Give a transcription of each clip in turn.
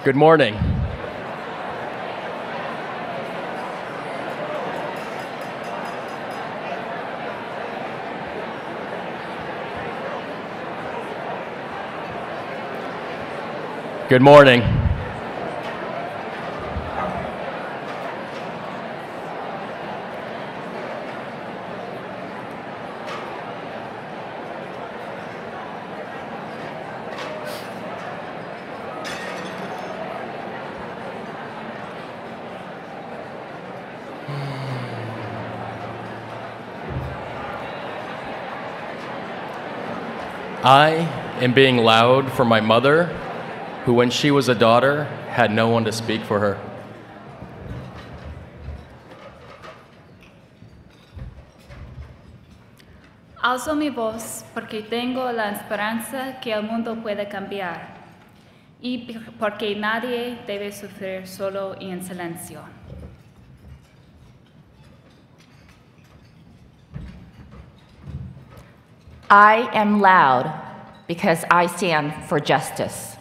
Good morning. Good morning. I am being loud for my mother, who when she was a daughter had no one to speak for her. Alzo mi voz porque tengo la esperanza que el mundo puede cambiar y porque nadie debe sufrir solo y en silencio. I am loud because I stand for justice.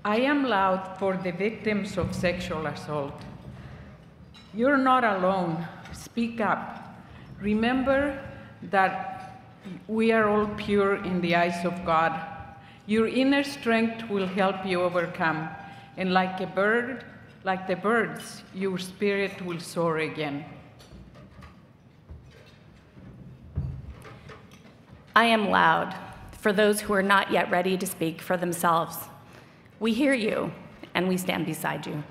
I am loud for the victims of sexual assault. You're not alone. Speak up. Remember that we are all pure in the eyes of God. Your inner strength will help you overcome, and like the birds, your spirit will soar again. I am loud for those who are not yet ready to speak for themselves. We hear you, and we stand beside you.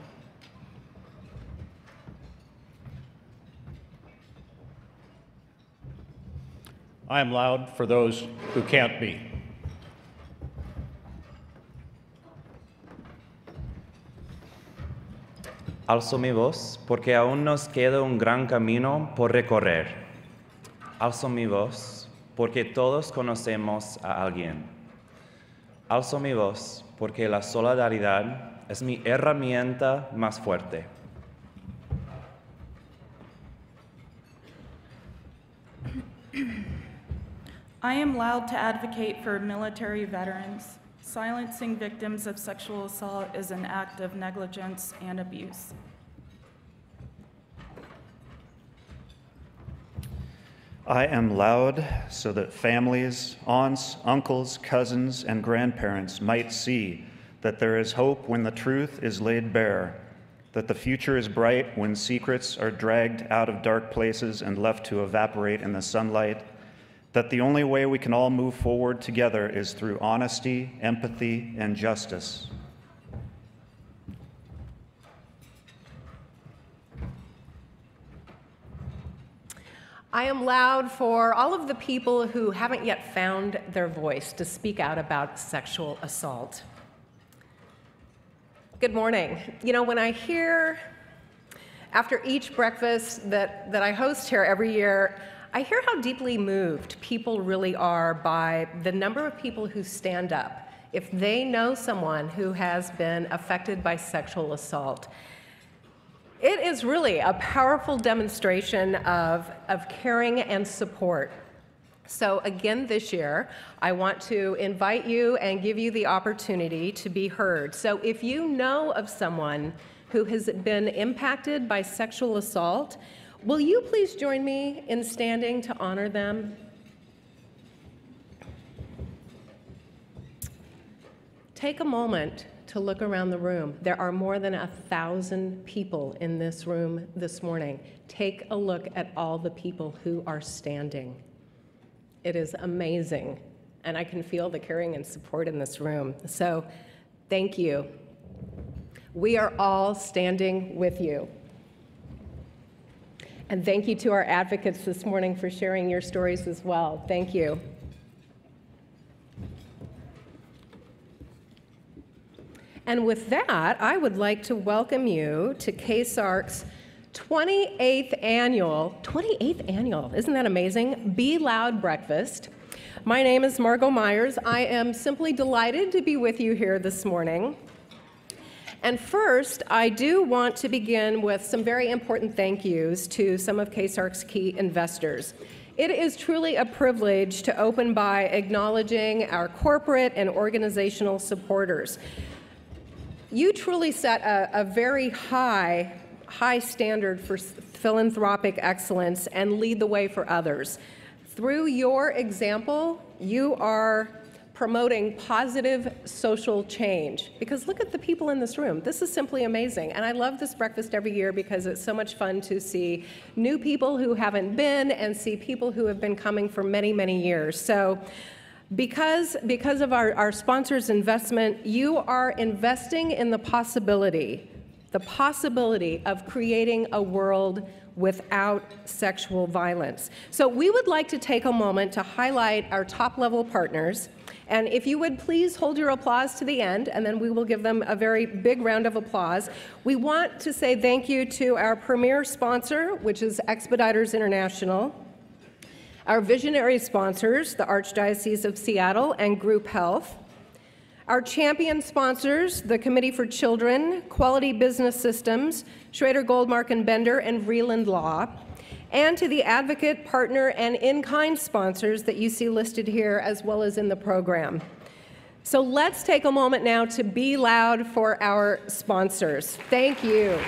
I am loud for those who can't be. Alzo mi voz porque aún nos queda un gran camino por recorrer. Alzo mi voz porque todos conocemos a alguien. Alzo mi voz porque la solidaridad es mi herramienta más fuerte. I am loud to advocate for military veterans. Silencing victims of sexual assault is an act of negligence and abuse. I am loud so that families, aunts, uncles, cousins, and grandparents might see that there is hope when the truth is laid bare, that the future is bright when secrets are dragged out of dark places and left to evaporate in the sunlight, that the only way we can all move forward together is through honesty, empathy, and justice. I am loud for all of the people who haven't yet found their voice to speak out about sexual assault. Good morning. You know, when I hear, after each breakfast that I host here every year, I hear how deeply moved people really are by the number of people who stand up if they know someone who has been affected by sexual assault. It is really a powerful demonstration of caring and support. So again this year, I want to invite you and give you the opportunity to be heard. So if you know of someone who has been impacted by sexual assault, will you please join me in standing to honor them? Take a moment to look around the room. There are more than 1,000 people in this room this morning. Take a look at all the people who are standing. It is amazing, and I can feel the caring and support in this room. So thank you. We are all standing with you. And thank you to our advocates this morning for sharing your stories as well. Thank you. And with that, I would like to welcome you to KSARC's 28th annual, isn't that amazing? Be Loud Breakfast. My name is Margot Myers. I am simply delighted to be with you here this morning. And first, I do want to begin with some very important thank yous to some of KSARC's key investors. It is truly a privilege to open by acknowledging our corporate and organizational supporters. You truly set a very high standard for philanthropic excellence and lead the way for others. Through your example, you are promoting positive social change. Because look at the people in this room. This is simply amazing. And I love this breakfast every year because it's so much fun to see new people who haven't been and see people who have been coming for many, many years. So because of our sponsors' investment, you are investing in the possibility of creating a world without sexual violence. So we would like to take a moment to highlight our top-level partners. And if you would please hold your applause to the end, and then we will give them a very big round of applause. We want to say thank you to our premier sponsor, which is Expeditors International, our visionary sponsors, the Archdiocese of Seattle and Group Health, our champion sponsors, the Committee for Children, Quality Business Systems, Schrader Goldmark and Bender, and Vreeland Law, and to the advocate, partner, and in-kind sponsors that you see listed here as well as in the program. So let's take a moment now to be loud for our sponsors. Thank you.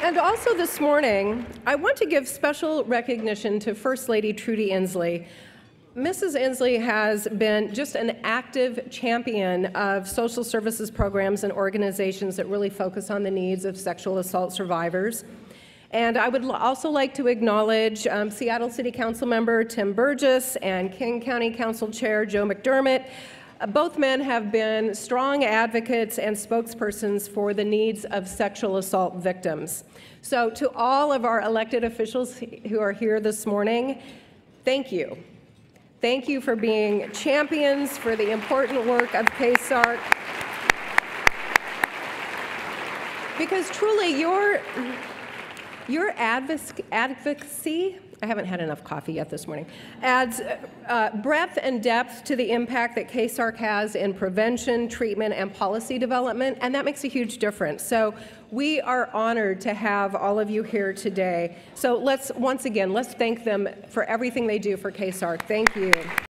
And also this morning, I want to give special recognition to First Lady Trudy Inslee. Mrs. Inslee has been just an active champion of social services programs and organizations that really focus on the needs of sexual assault survivors. And I would also like to acknowledge Seattle City Council member Tim Burgess and King County Council Chair Joe McDermott. Both men have been strong advocates and spokespersons for the needs of sexual assault victims. So to all of our elected officials who are here this morning, thank you. Thank you for being champions for the important work of KSARC. Because truly, your advocacy, I haven't had enough coffee yet this morning, adds breadth and depth to the impact that KSARC has in prevention, treatment, and policy development, and that makes a huge difference. So we are honored to have all of you here today. So once again, let's thank them for everything they do for KSARC. Thank you.